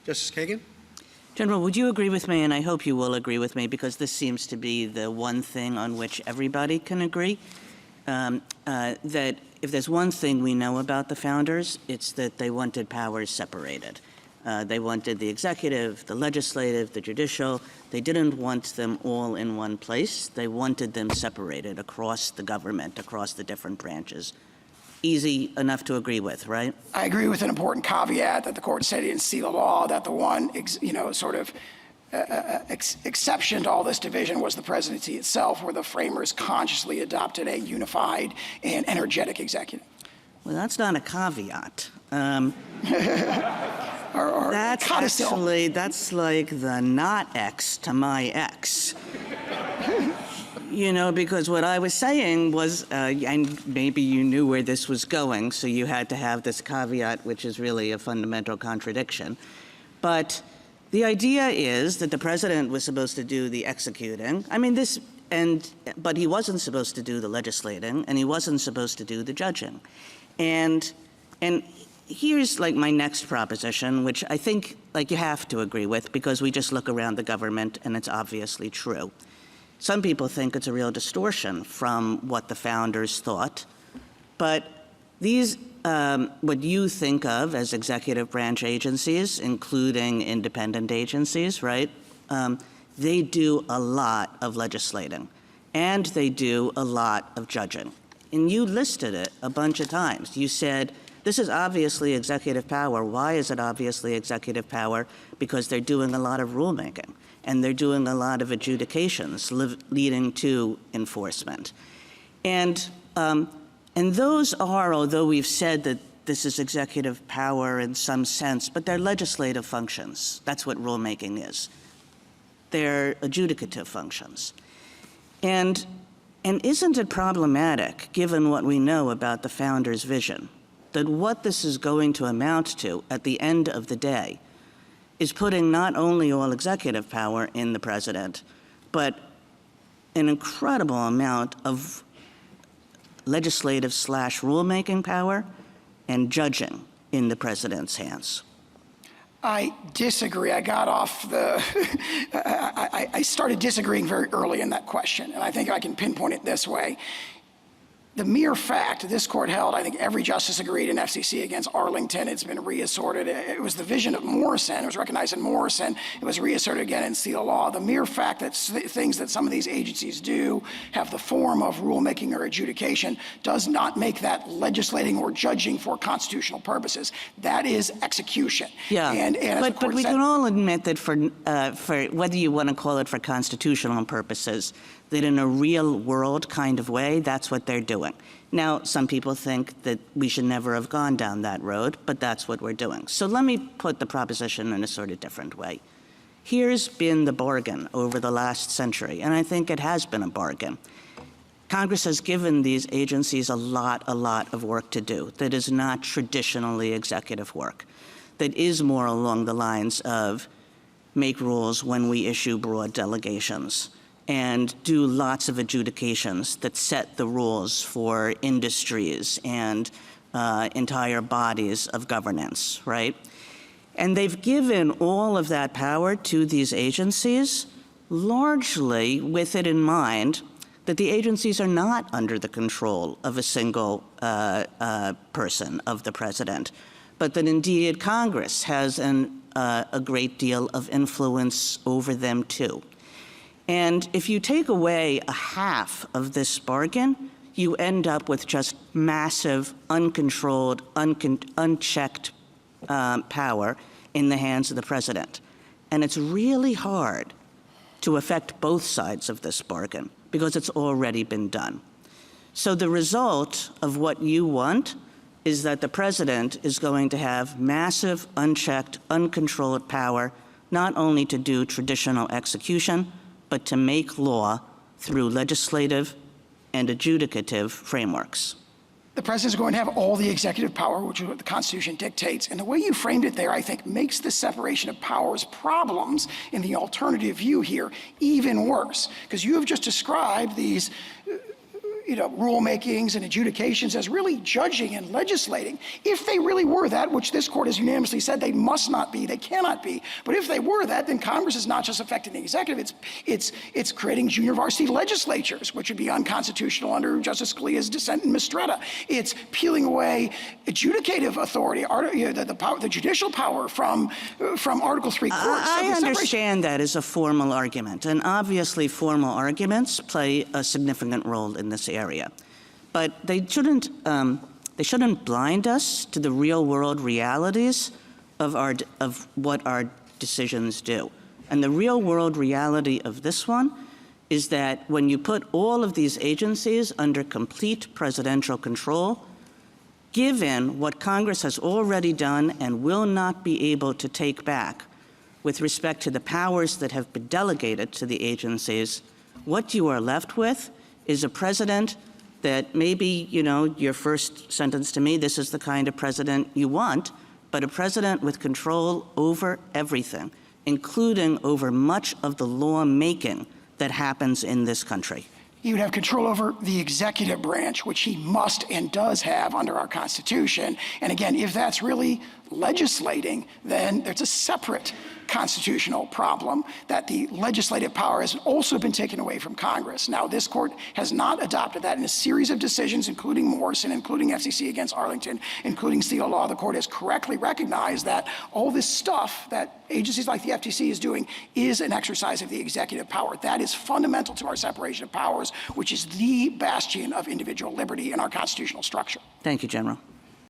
Justice Kagan? General, would you agree with me, and I hope you will agree with me, because this seems to be the one thing on which everybody can agree, that if there's one thing we know about the founders, it's that they wanted powers separated. They wanted the executive, the legislative, the judicial. They didn't want them all in one place. They wanted them separated across the government, across the different branches. Easy enough to agree with, right? I agree with an important caveat that the court said it didn't see the law, that the one, exception to all this division was the presidency itself, where the framers consciously adopted a unified and energetic executive. Well, that's not a caveat. That's actually, that's like the not X to my X. You know, because what I was saying was, and maybe you knew where this was going, so you had to have this caveat, which is really a fundamental contradiction. But the idea is that the president was supposed to do the executing. I mean, but he wasn't supposed to do the legislating, and he wasn't supposed to do the judging. And here's like my next proposition, which I think you have to agree with, because we just look around the government and it's obviously true. Some people think it's a real distortion from what the founders thought, but these, what you think of as executive branch agencies, including independent agencies, right? They do a lot of legislating, and they do a lot of judging. And you listed it a bunch of times. You said, this is obviously executive power. Why is it obviously executive power? Because they're doing a lot of rulemaking, and they're doing a lot of adjudications leading to enforcement. And those are, although we've said that this is executive power in some sense, but they're legislative functions. That's what rulemaking is. They're adjudicative functions. And isn't it problematic, given what we know about the founders' vision, that what this is going to amount to at the end of the day is putting not only all executive power in the president, but an incredible amount of legislative/rulemaking power and judging in the president's hands? I disagree. I got off the, I started disagreeing very early in that question, and I think I can pinpoint it this way. The mere fact this court held, I think every justice agreed in FCC against Arlington. It's been reasserted. It was the vision of Morrison. It was recognized in Morrison. It was reasserted again in Seal Law. The mere fact that things that some of these agencies do have the form of rulemaking or adjudication does not make that legislating or judging for constitutional purposes. That is execution. Yeah, but we can all admit that for whether you want to call it for constitutional purposes, that in a real world kind of way, that's what they're doing. Now, some people think that we should never have gone down that road, but that's what we're doing. So let me put the proposition in a sort of different way. Here's been the bargain over the last century, and I think it has been a bargain. Congress has given these agencies a lot of work to do that is not traditionally executive work, that is more along the lines of make rules when we issue broad delegations, and do lots of adjudications that set the rules for industries and entire bodies of governance, right? And they've given all of that power to these agencies, largely with it in mind that the agencies are not under the control of a single person, of the president, but that indeed Congress has a great deal of influence over them too. And if you take away a half of this bargain, you end up with just massive, uncontrolled, unchecked power in the hands of the president. And it's really hard to affect both sides of this bargain because it's already been done. So the result of what you want is that the president is going to have massive, unchecked, uncontrolled power, not only to do traditional execution, but to make law through legislative and adjudicative frameworks. The president is going to have all the executive power, which is what the Constitution dictates. And the way you framed it there, I think, makes the separation of powers problems in the alternative view here even worse. Because you have just described these rulemakings and adjudications as really judging and legislating. If they really were that, which this court has unanimously said they must not be, they cannot be, but if they were that, then Congress is not just affecting the executive, it's creating junior varsity legislatures, which would be unconstitutional under Justice Scalia's dissent in Mistretta. It's peeling away adjudicative authority, the judicial power from Article III courts. I understand that as a formal argument, and obviously formal arguments play a significant role in this area. But they shouldn't blind us to the real-world realities of what our decisions do. And the real-world reality of this one is that when you put all of these agencies under complete presidential control, given what Congress has already done and will not be able to take back with respect to the powers that have been delegated to the agencies, what you are left with is a president that maybe, your first sentence to me, this is the kind of president you want, but a president with control over everything, including over much of the lawmaking that happens in this country. He would have control over the executive branch, which he must and does have under our Constitution. And again, if that's really legislating, then there's a separate constitutional problem that the legislative power has also been taken away from Congress. Now, this court has not adopted that in a series of decisions, including Morrison, including FCC against Arlington, including Steele Law. The court has correctly recognized that all this stuff that agencies like the FTC is doing is an exercise of the executive power. That is fundamental to our separation of powers, which is the bastion of individual liberty in our constitutional structure. Thank you, General.